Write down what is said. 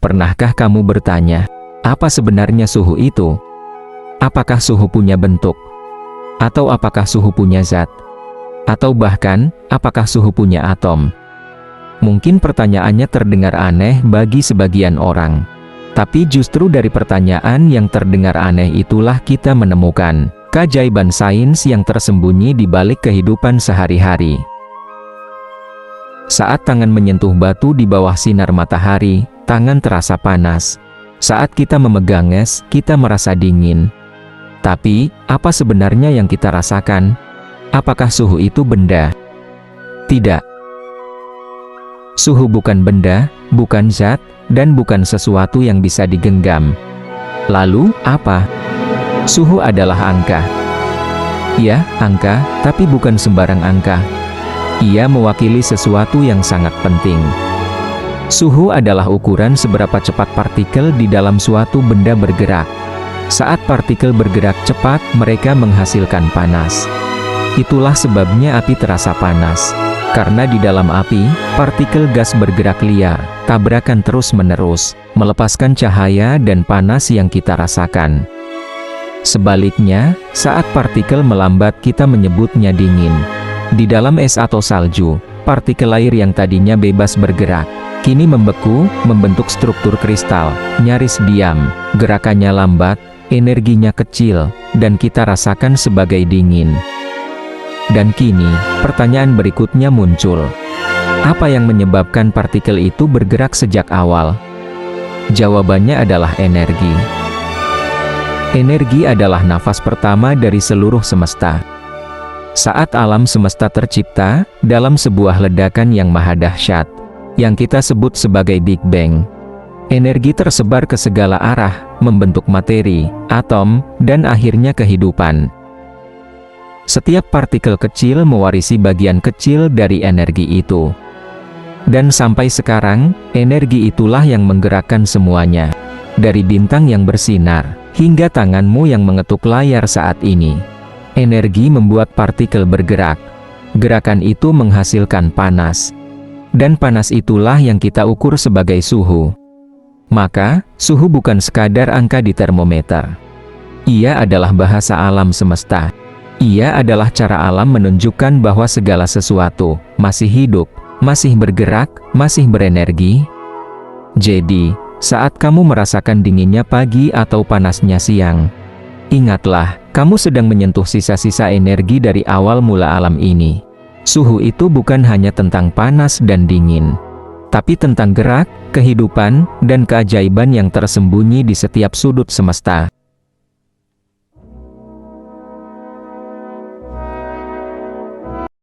Pernahkah kamu bertanya, apa sebenarnya suhu itu? Apakah suhu punya bentuk? Atau apakah suhu punya zat? Atau bahkan, apakah suhu punya atom? Mungkin pertanyaannya terdengar aneh bagi sebagian orang. Tapi justru dari pertanyaan yang terdengar aneh itulah kita menemukan keajaiban sains yang tersembunyi di balik kehidupan sehari-hari. Saat tangan menyentuh batu di bawah sinar matahari, tangan terasa panas. Saat kita memegang es, kita merasa dingin. Tapi, apa sebenarnya yang kita rasakan? Apakah suhu itu benda? Tidak. Suhu bukan benda, bukan zat, dan bukan sesuatu yang bisa digenggam. Lalu, apa? Suhu adalah angka. Ya, angka, tapi bukan sembarang angka. Ia mewakili sesuatu yang sangat penting. Suhu adalah ukuran seberapa cepat partikel di dalam suatu benda bergerak. Saat partikel bergerak cepat, mereka menghasilkan panas. Itulah sebabnya api terasa panas. Karena di dalam api, partikel gas bergerak liar, tabrakan terus-menerus, melepaskan cahaya dan panas yang kita rasakan. Sebaliknya, saat partikel melambat kita menyebutnya dingin. Di dalam es atau salju, partikel air yang tadinya bebas bergerak, kini membeku, membentuk struktur kristal, nyaris diam, gerakannya lambat, energinya kecil, dan kita rasakan sebagai dingin. Dan kini, pertanyaan berikutnya muncul. Apa yang menyebabkan partikel itu bergerak sejak awal? Jawabannya adalah energi. Energi adalah nafas pertama dari seluruh semesta. Saat alam semesta tercipta, dalam sebuah ledakan yang maha dahsyat, yang kita sebut sebagai Big Bang, energi tersebar ke segala arah, membentuk materi, atom, dan akhirnya kehidupan. Setiap partikel kecil mewarisi bagian kecil dari energi itu. Dan sampai sekarang, energi itulah yang menggerakkan semuanya. Dari bintang yang bersinar, hingga tanganmu yang mengetuk layar saat ini. Energi membuat partikel bergerak. Gerakan itu menghasilkan panas. Dan panas itulah yang kita ukur sebagai suhu. Maka, suhu bukan sekadar angka di termometer. Ia adalah bahasa alam semesta. Ia adalah cara alam menunjukkan bahwa segala sesuatu masih hidup, masih bergerak, masih berenergi. Jadi, saat kamu merasakan dinginnya pagi atau panasnya siang, ingatlah, kamu sedang menyentuh sisa-sisa energi dari awal mula alam ini. Suhu itu bukan hanya tentang panas dan dingin, tapi tentang gerak, kehidupan, dan keajaiban yang tersembunyi di setiap sudut semesta.